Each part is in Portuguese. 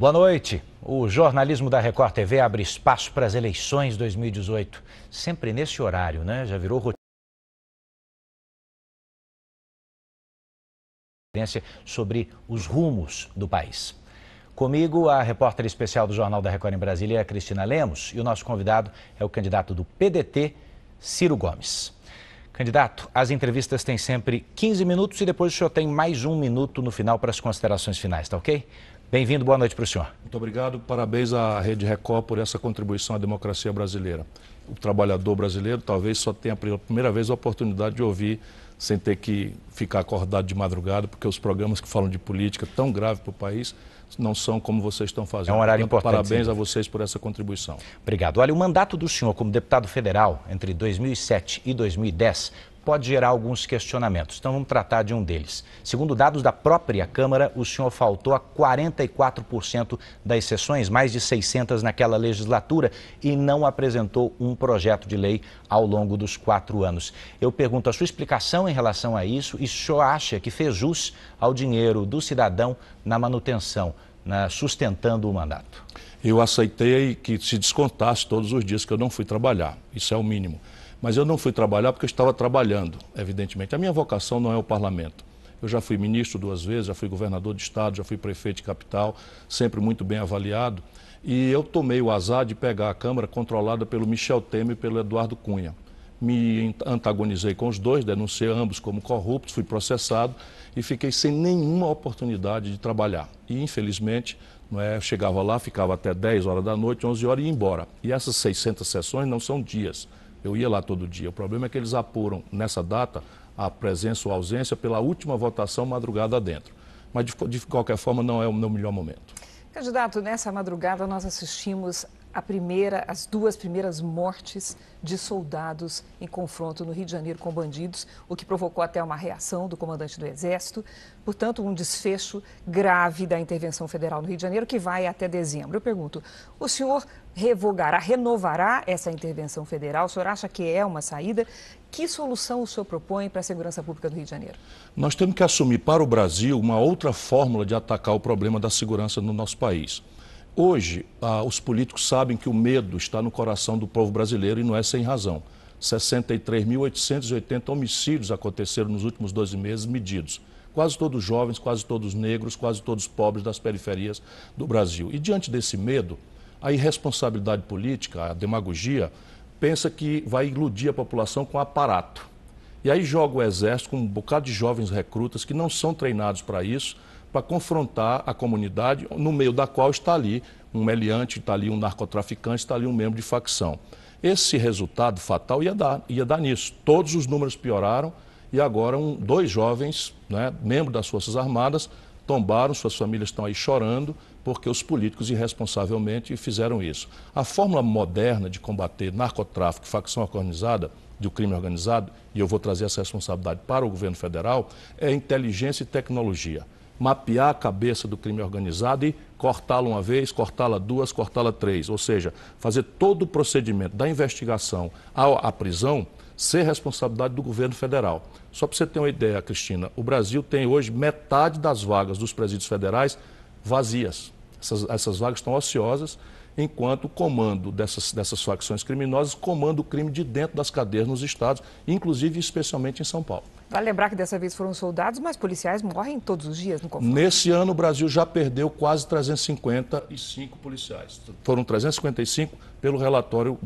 Boa noite. O jornalismo da Record TV abre espaço para as eleições 2018. Sempre nesse horário, né? Já virou rotina sobre os rumos do país. Comigo, a repórter especial do Jornal da Record em Brasília, a Cristina Lemos, e o nosso convidado é o candidato do PDT, Ciro Gomes. Candidato, as entrevistas têm sempre 15 minutos e depois o senhor tem mais 1 minuto no final para as considerações finais, tá ok? Bem-vindo, boa noite para o senhor. Muito obrigado, parabéns à Rede Record por essa contribuição à democracia brasileira. O trabalhador brasileiro talvez só tenha pela primeira vez a oportunidade de ouvir sem ter que ficar acordado de madrugada, porque os programas que falam de política tão grave para o país não são como vocês estão fazendo. É um horário Portanto, importante. parabéns a vocês por essa contribuição. Obrigado. Olha, o mandato do senhor como deputado federal entre 2007 e 2010 pode gerar alguns questionamentos. Então vamos tratar de um deles. Segundo dados da própria Câmara, o senhor faltou a 44% das sessões, mais de 600 naquela legislatura, e não apresentou um projeto de lei ao longo dos 4 anos. Eu pergunto a sua explicação em relação a isso e se o senhor acha que fez jus ao dinheiro do cidadão na manutenção, sustentando o mandato. Eu aceitei que se descontasse todos os dias que eu não fui trabalhar. Isso é o mínimo. Mas eu não fui trabalhar porque eu estava trabalhando, evidentemente. A minha vocação não é o parlamento. Eu já fui ministro 2 vezes, já fui governador de estado, já fui prefeito de capital, sempre muito bem avaliado. E eu tomei o azar de pegar a Câmara controlada pelo Michel Temer e pelo Eduardo Cunha. Me antagonizei com os dois, denunciei ambos como corruptos, fui processado e fiquei sem nenhuma oportunidade de trabalhar. E, infelizmente, chegava lá, ficava até 10 horas da noite, 11 horas e ia embora. E essas 600 sessões não são dias. Eu ia lá todo dia. O problema é que eles apuram nessa data a presença ou ausência pela última votação madrugada dentro. Mas, de qualquer forma, não é o meu melhor momento. Candidato, nessa madrugada nós assistimos as 2 primeiras mortes de soldados em confronto no Rio de Janeiro com bandidos, o que provocou até uma reação do comandante do Exército. Portanto, um desfecho grave da intervenção federal no Rio de Janeiro que vai até dezembro. Eu pergunto, o senhor renovará essa intervenção federal? O senhor acha que é uma saída? Que solução o senhor propõe para a segurança pública do Rio de Janeiro? Nós temos que assumir para o Brasil uma outra fórmula de atacar o problema da segurança no nosso país. Hoje, os políticos sabem que o medo está no coração do povo brasileiro e não é sem razão. 63.880 homicídios aconteceram nos últimos 12 meses medidos. Quase todos jovens, quase todos negros, quase todos pobres das periferias do Brasil. E diante desse medo, a irresponsabilidade política, a demagogia, pensa que vai iludir a população com aparato. E aí joga o Exército com um bocado de jovens recrutas que não são treinados para isso, para confrontar a comunidade, no meio da qual está ali um meliante, está ali um narcotraficante, está ali um membro de facção. Esse resultado fatal ia dar nisso. Todos os números pioraram e agora 2 jovens, membros das Forças Armadas, tombaram, suas famílias estão aí chorando, porque os políticos irresponsavelmente fizeram isso. A fórmula moderna de combater narcotráfico e facção organizada, do crime organizado, e eu vou trazer essa responsabilidade para o governo federal, é inteligência e tecnologia. Mapear a cabeça do crime organizado e cortá-la uma vez, cortá-la 2, cortá-la 3. Ou seja, fazer todo o procedimento da investigação à prisão ser responsabilidade do governo federal. Só para você ter uma ideia, Cristina, o Brasil tem hoje metade das vagas dos presídios federais vazias. Essas vagas estão ociosas, enquanto o comando dessas facções criminosas comanda o crime de dentro das cadeias nos estados, inclusive e especialmente em São Paulo. Vale lembrar que dessa vez foram soldados, mas policiais morrem todos os dias no confronto. Nesse ano o Brasil já perdeu quase 355 policiais. Foram 355 pelo relatório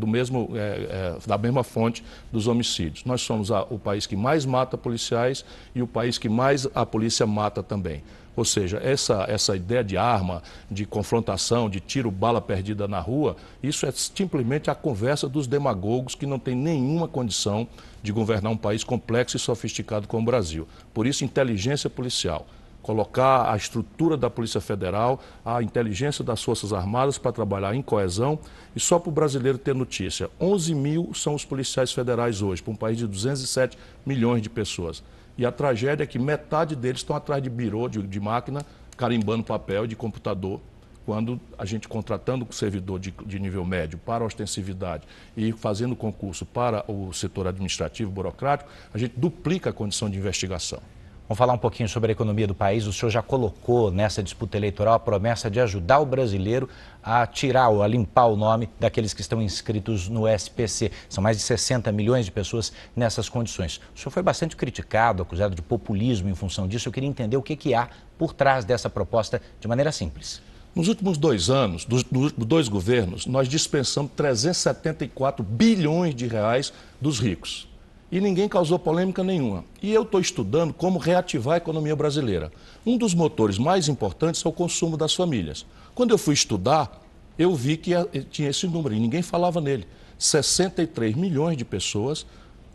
da mesma fonte dos homicídios. Nós somos o país que mais mata policiais e o país que mais a polícia mata também. Ou seja, essa ideia de arma, de confrontação, de tiro, bala perdida na rua, isso é simplesmente a conversa dos demagogos que não têm nenhuma condição de governar um país complexo e sofisticado como o Brasil. Por isso, inteligência policial. Colocar a estrutura da Polícia Federal, a inteligência das Forças Armadas para trabalhar em coesão. E só para o brasileiro ter notícia, 11 mil são os policiais federais hoje, para um país de 207 milhões de pessoas. E a tragédia é que metade deles estão atrás de birô, de máquina, carimbando papel de computador, quando a gente contratando um servidor de nível médio para ostensividade e fazendo concurso para o setor administrativo, burocrático, a gente duplica a condição de investigação. Vamos falar um pouquinho sobre a economia do país. O senhor já colocou nessa disputa eleitoral a promessa de ajudar o brasileiro a tirar ou a limpar o nome daqueles que estão inscritos no SPC. São mais de 60 milhões de pessoas nessas condições. O senhor foi bastante criticado, acusado de populismo em função disso. Eu queria entender o que há por trás dessa proposta de maneira simples. Nos últimos 2 anos, dos 2 governos, nós dispensamos 374 bilhões de reais dos ricos. E ninguém causou polêmica nenhuma. E eu estou estudando como reativar a economia brasileira. Um dos motores mais importantes é o consumo das famílias. Quando eu fui estudar, eu vi que tinha esse número e ninguém falava nele. 63 milhões de pessoas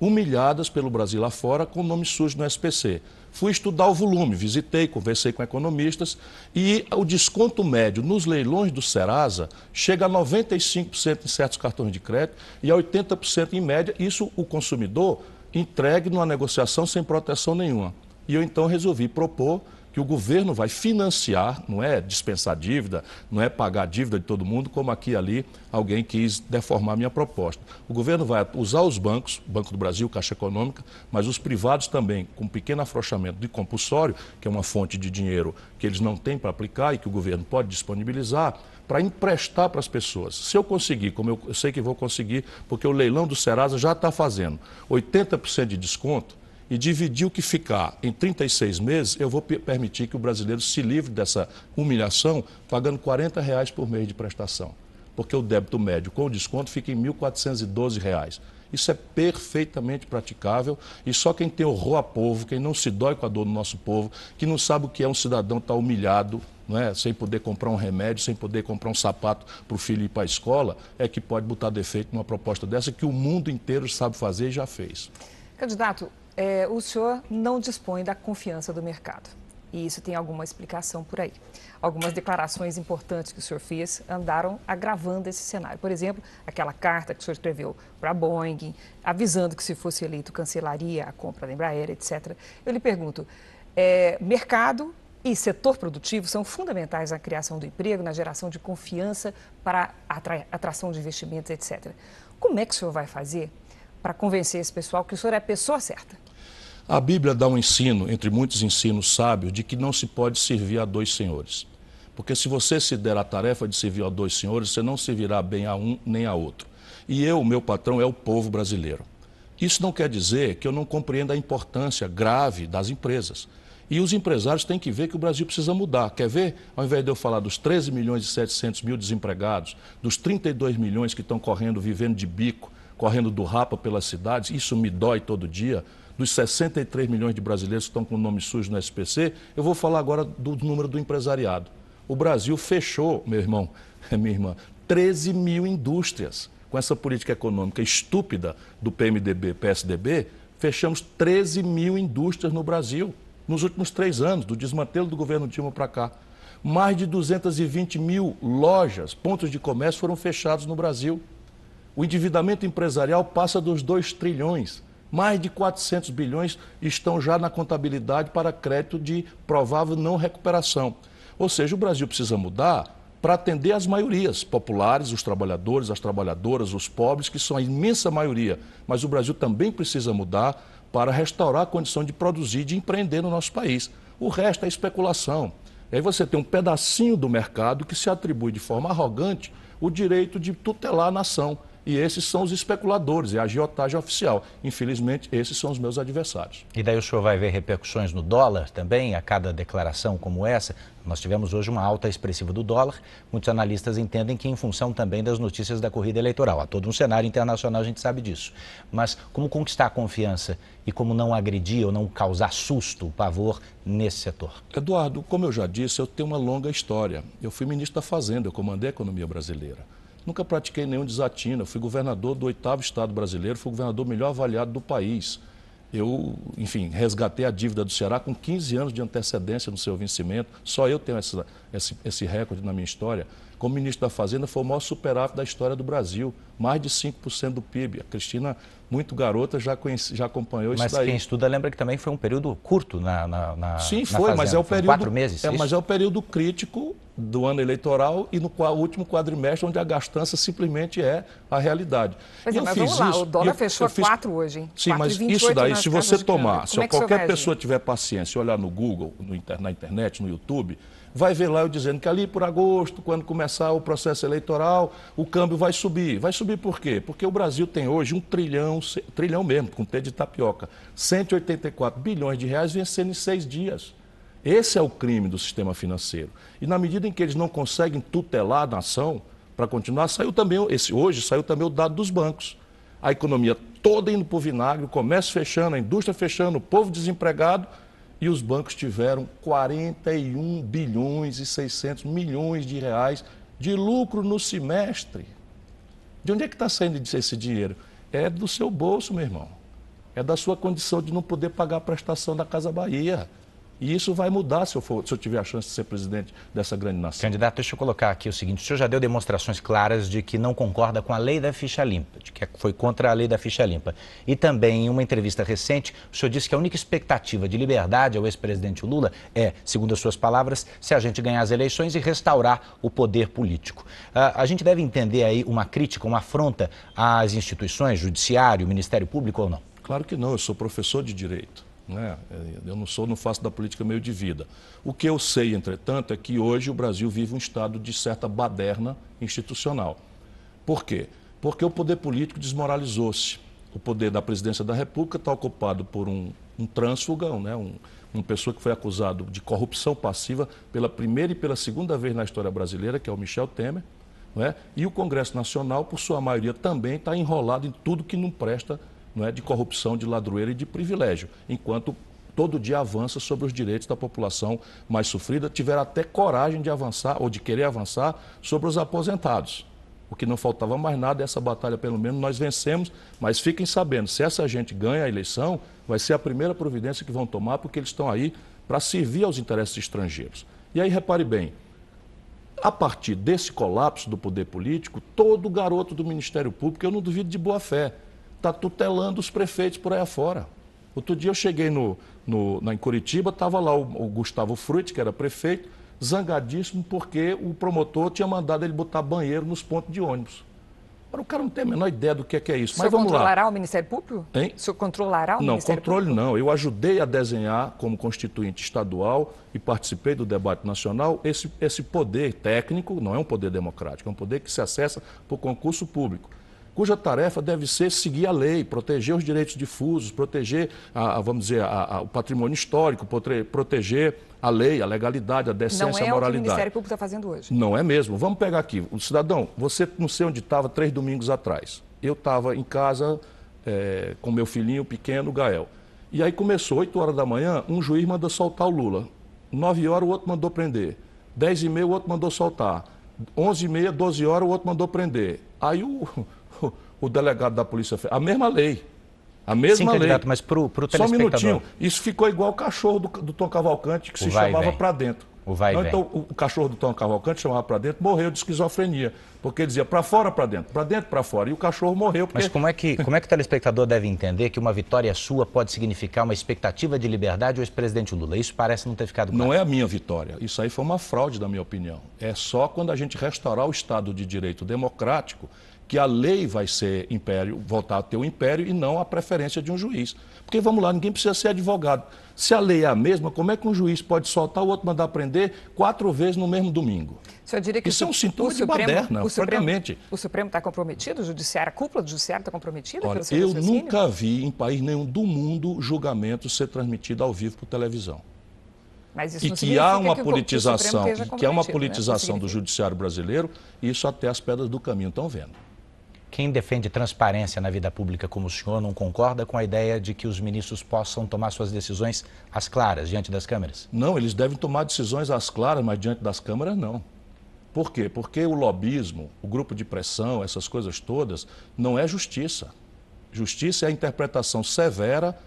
humilhadas pelo Brasil lá fora com nome sujo no SPC. Fui estudar o volume, visitei, conversei com economistas e o desconto médio nos leilões do Serasa chega a 95% em certos cartões de crédito e a 80% em média. Isso o consumidor entregue numa negociação sem proteção nenhuma. E eu então resolvi propor que o governo vai financiar, não é dispensar dívida, não é pagar a dívida de todo mundo, como aqui e ali alguém quis deformar a minha proposta. O governo vai usar os bancos, Banco do Brasil, Caixa Econômica, mas os privados também, com pequeno afrouxamento de compulsório, que é uma fonte de dinheiro que eles não têm para aplicar e que o governo pode disponibilizar, para emprestar para as pessoas. Se eu conseguir, como eu sei que vou conseguir, porque o leilão do Serasa já está fazendo 80% de desconto, e dividir o que ficar em 36 meses, eu vou permitir que o brasileiro se livre dessa humilhação pagando R$40 por mês de prestação. Porque o débito médio com o desconto fica em R$1.412. Isso é perfeitamente praticável e só quem tem horror a povo, quem não se dói com a dor do nosso povo, que não sabe o que é um cidadão estar humilhado, não é? Sem poder comprar um remédio, sem poder comprar um sapato para o filho ir para a escola, é que pode botar defeito numa proposta dessa que o mundo inteiro sabe fazer e já fez. Candidato, o senhor não dispõe da confiança do mercado. E isso tem alguma explicação por aí. Algumas declarações importantes que o senhor fez andaram agravando esse cenário. Por exemplo, aquela carta que o senhor escreveu para a Boeing, avisando que se fosse eleito cancelaria a compra da Embraer, etc. Eu lhe pergunto, mercado e setor produtivo são fundamentais na criação do emprego, na geração de confiança para a atração de investimentos, etc. Como é que o senhor vai fazer para convencer esse pessoal que o senhor é a pessoa certa? A Bíblia dá um ensino, entre muitos ensinos sábios, de que não se pode servir a 2 senhores. Porque se você se der a tarefa de servir a 2 senhores, você não servirá bem a um nem a outro. E o meu patrão é o povo brasileiro. Isso não quer dizer que eu não compreenda a importância grave das empresas. E os empresários têm que ver que o Brasil precisa mudar. Quer ver? Ao invés de eu falar dos 13 milhões e 700 mil desempregados, dos 32 milhões que estão correndo, vivendo de bico, correndo do rapa pelas cidades, isso me dói todo dia, dos 63 milhões de brasileiros que estão com o nome sujo no SPC, eu vou falar agora do número do empresariado. O Brasil fechou, meu irmão, minha irmã, 13 mil indústrias. Com essa política econômica estúpida do PMDB, PSDB, fechamos 13 mil indústrias no Brasil nos últimos 3 anos, do desmantelo do governo Dilma para cá. Mais de 220 mil lojas, pontos de comércio foram fechados no Brasil. O endividamento empresarial passa dos 2 trilhões. Mais de 400 bilhões estão já na contabilidade para crédito de provável não recuperação. Ou seja, o Brasil precisa mudar para atender as maiorias populares, os trabalhadores, as trabalhadoras, os pobres, que são a imensa maioria. Mas o Brasil também precisa mudar para restaurar a condição de produzir, de empreender no nosso país. O resto é especulação. E aí você tem um pedacinho do mercado que se atribui de forma arrogante o direito de tutelar a nação. E esses são os especuladores, é a agiotagem oficial. Infelizmente, esses são os meus adversários. E daí o senhor vai ver repercussões no dólar também, a cada declaração como essa? Nós tivemos hoje uma alta expressiva do dólar. Muitos analistas entendem que em função também das notícias da corrida eleitoral. Há todo um cenário internacional, a gente sabe disso. Mas como conquistar a confiança e como não agredir ou não causar susto, pavor nesse setor? Eduardo, como eu já disse, eu tenho uma longa história. Eu fui ministro da Fazenda, eu comandei a economia brasileira. Nunca pratiquei nenhum desatino, eu fui governador do 8º estado brasileiro, fui o governador melhor avaliado do país. Eu, enfim, resgatei a dívida do Ceará com 15 anos de antecedência no seu vencimento. Só eu tenho esse recorde na minha história. Como ministro da Fazenda, foi o maior superávit da história do Brasil, mais de 5% do PIB. A Cristina, muito garota, já acompanhou isso daí. Mas quem estuda lembra que também foi um período curto Sim, na foi, Fazenda. mas é o período, 4 meses. mas é o período crítico do ano eleitoral e no último quadrimestre, onde a gastança simplesmente é a realidade. Pois é, mas vamos lá, o dólar fechou a 4 hoje, hein? Sim, mas isso daí, se você tomar, se qualquer pessoa tiver paciência e olhar no Google, na internet, no YouTube, vai ver lá eu dizendo que ali por agosto, quando começar o processo eleitoral, o câmbio vai subir. Vai subir por quê? Porque o Brasil tem hoje 1 trilhão mesmo, com T de tapioca, 184 bilhões de reais vencendo em 6 dias. Esse é o crime do sistema financeiro. E na medida em que eles não conseguem tutelar a nação, para continuar, hoje saiu também o dado dos bancos. A economia toda indo para o vinagre, o comércio fechando, a indústria fechando, o povo desempregado, e os bancos tiveram 41 bilhões e 600 milhões de reais de lucro no semestre. De onde é que está saindo esse dinheiro? É do seu bolso, meu irmão. É da sua condição de não poder pagar a prestação da Casa Bahia. E isso vai mudar se eu tiver a chance de ser presidente dessa grande nação. Candidato, deixa eu colocar aqui o seguinte, o senhor já deu demonstrações claras de que não concorda com a lei da ficha limpa, de que foi contra a lei da ficha limpa. E também, em uma entrevista recente, o senhor disse que a única expectativa de liberdade ao ex-presidente Lula é, segundo as suas palavras, se a gente ganhar as eleições e restaurar o poder político. A gente deve entender aí uma crítica, uma afronta às instituições, judiciário, Ministério Público ou não? Claro que não, eu sou professor de direito. Eu não faço da política meio de vida. O que eu sei, entretanto, é que hoje o Brasil vive um estado de certa baderna institucional. Por quê? Porque o poder político desmoralizou-se. O poder da presidência da República está ocupado por um trânsfuga, uma pessoa que foi acusado de corrupção passiva pela primeira e pela segunda vez na história brasileira, que é o Michel Temer. E o Congresso Nacional, por sua maioria, também está enrolado em tudo que não presta, de corrupção, de ladroeira e de privilégio, enquanto todo dia avança sobre os direitos da população mais sofrida, tiveram até coragem de avançar ou de querer avançar sobre os aposentados. O que não faltava mais nada, essa batalha pelo menos nós vencemos, mas fiquem sabendo, se essa gente ganha a eleição, vai ser a primeira providência que vão tomar, porque eles estão aí para servir aos interesses estrangeiros. E aí, repare bem, a partir desse colapso do poder político, todo garoto do Ministério Público, eu não duvido de boa fé, está tutelando os prefeitos por aí afora. Outro dia eu cheguei em Curitiba, estava lá o Gustavo Frutti, que era prefeito, zangadíssimo porque o promotor tinha mandado ele botar banheiro nos pontos de ônibus. Agora, o cara não tem a menor ideia do que é isso. Mas vamos lá. O senhor controlará o Ministério Público? Hein? O senhor controlará o Ministério Público? Não, controle não. Eu ajudei a desenhar, como constituinte estadual, e participei do debate nacional, esse poder técnico, não é um poder democrático, é um poder que se acessa por concurso público, cuja tarefa deve ser seguir a lei, proteger os direitos difusos, proteger, o patrimônio histórico, proteger a lei, a legalidade, a decência, a moralidade. Não é o que o Ministério Público está fazendo hoje. Não é mesmo. Vamos pegar aqui. O cidadão, você não sei onde estava 3 domingos atrás. Eu estava em casa com meu filhinho pequeno, Gael. E aí começou, 8 horas da manhã, um juiz mandou soltar o Lula. 9 horas, o outro mandou prender. 10h30, o outro mandou soltar. 11h30, 12 horas, o outro mandou prender. Aí o delegado da Polícia Federal, a mesma lei. A mesma Sim, lei. Candidato, mas para o telespectador... Só um minutinho. Isso ficou igual o cachorro do Tom Cavalcante, que se chamava Pra Dentro. Então, o cachorro do Tom Cavalcante chamava Pra Dentro, morreu de esquizofrenia. Porque ele dizia pra fora, pra dentro, pra fora. E o cachorro morreu. Porque... Mas como é que o telespectador deve entender que uma vitória sua pode significar uma expectativa de liberdade ao ex-presidente Lula? Isso parece não ter ficado claro. Não é a minha vitória. Isso aí foi uma fraude, na minha opinião. É só quando a gente restaurar o Estado de Direito democrático que a lei vai ser império, voltar a ter o império e não a preferência de um juiz. Porque, vamos lá, ninguém precisa ser advogado. Se a lei é a mesma, como é que um juiz pode soltar o outro mandar prender 4 vezes no mesmo domingo? O senhor diria que isso é um sintoma de baderna, francamente. O Supremo está comprometido? O Judiciário, a cúpula do Judiciário está comprometida? Olha, eu nunca vi em país nenhum do mundo julgamento ser transmitido ao vivo por televisão. Mas isso e não que há uma que politização do judiciário brasileiro, e isso até as pedras do caminho estão vendo. Quem defende transparência na vida pública como o senhor não concorda com a ideia de que os ministros possam tomar suas decisões às claras, diante das câmeras? Não, eles devem tomar decisões às claras, mas diante das câmeras não. Por quê? Porque o lobismo, o grupo de pressão, essas coisas todas, não é justiça. Justiça é a interpretação severa,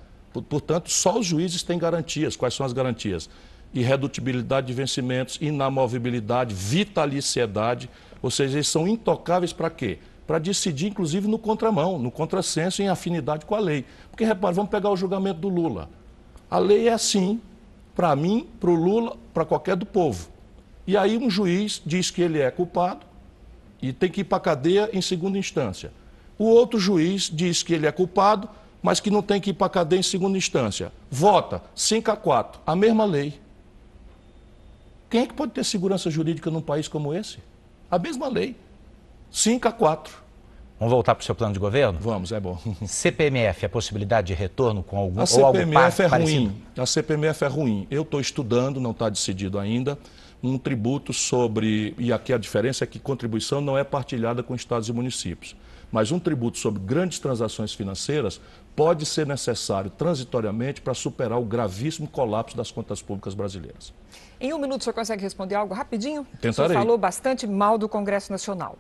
portanto, só os juízes têm garantias. Quais são as garantias? Irredutibilidade de vencimentos, inamovibilidade, vitaliciedade, ou seja, eles são intocáveis para quê? Para decidir, inclusive, no contramão, no contrassenso, em afinidade com a lei. Porque, repare, vamos pegar o julgamento do Lula. A lei é assim, para mim, para o Lula, para qualquer do povo. E aí um juiz diz que ele é culpado e tem que ir para a cadeia em segunda instância. O outro juiz diz que ele é culpado, mas que não tem que ir para a cadeia em segunda instância. Vota 5-4, a mesma lei. Quem é que pode ter segurança jurídica num país como esse? A mesma lei. 5-4. Vamos voltar para o seu plano de governo? Vamos, é bom. CPMF, a possibilidade de retorno com algum A ou algo CPMF é parecido? ruim. A CPMF é ruim. Eu estou estudando, não está decidido ainda, um tributo sobre, e aqui a diferença é que contribuição não é partilhada com estados e municípios, mas um tributo sobre grandes transações financeiras pode ser necessário transitoriamente para superar o gravíssimo colapso das contas públicas brasileiras. Em um minuto, o senhor consegue responder algo rapidinho? Tentarei. O senhor falou bastante mal do Congresso Nacional.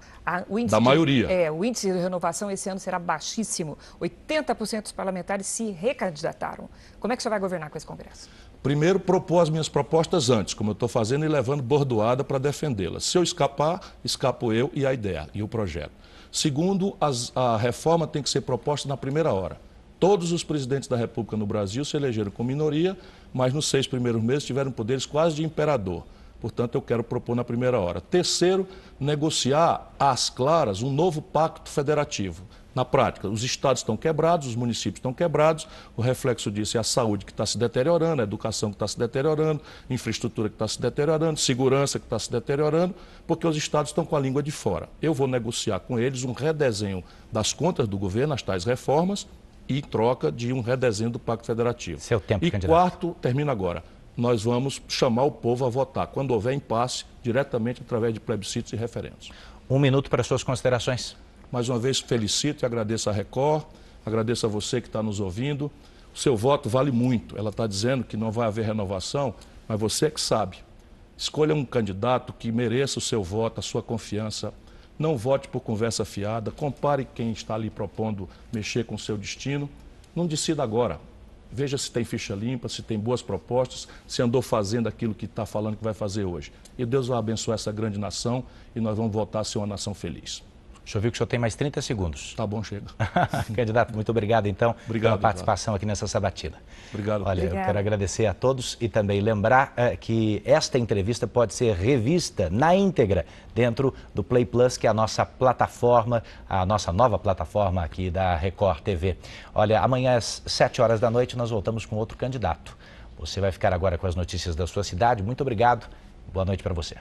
Da maioria. O índice de renovação esse ano será baixíssimo. 80% dos parlamentares se recandidataram. Como é que o senhor vai governar com esse Congresso? Primeiro, propor as minhas propostas antes, como eu estou fazendo, e levando bordoada para defendê-las. Se eu escapar, escapo eu e a ideia e o projeto. Segundo, a reforma tem que ser proposta na primeira hora. Todos os presidentes da República no Brasil se elegeram com minoria, mas nos 6 primeiros meses tiveram poderes quase de imperador. Portanto, eu quero propor na primeira hora. Terceiro, negociar às claras um novo pacto federativo. Na prática, os estados estão quebrados, os municípios estão quebrados, o reflexo disso é a saúde que está se deteriorando, a educação que está se deteriorando, a infraestrutura que está se deteriorando, segurança que está se deteriorando, porque os estados estão com a língua de fora. Eu vou negociar com eles um redesenho das contas do governo, as tais reformas, e em troca de um redesenho do Pacto Federativo. Seu tempo, e candidato. Quarto, termino agora, nós vamos chamar o povo a votar, quando houver impasse, diretamente através de plebiscitos e referendos. Um minuto para suas considerações. Mais uma vez, felicito e agradeço a Record, agradeço a você que está nos ouvindo. O seu voto vale muito. Ela está dizendo que não vai haver renovação, mas você é que sabe. Escolha um candidato que mereça o seu voto, a sua confiança. Não vote por conversa fiada. Compare quem está ali propondo mexer com o seu destino. Não decida agora. Veja se tem ficha limpa, se tem boas propostas, se andou fazendo aquilo que está falando que vai fazer hoje. E Deus vai abençoar essa grande nação e nós vamos voltar a ser uma nação feliz. Deixa eu ver que o senhor tem mais 30 segundos. Tá bom, chega. Candidato, muito obrigado, então, pela participação aqui nessa sabatina. Obrigado. Olha, Obrigada. eu quero agradecer a todos e também lembrar que esta entrevista pode ser revista na íntegra dentro do Play Plus, que é a nossa plataforma, a nossa nova plataforma aqui da Record TV. Olha, amanhã às 7 horas da noite nós voltamos com outro candidato. Você vai ficar agora com as notícias da sua cidade. Muito obrigado. Boa noite para você.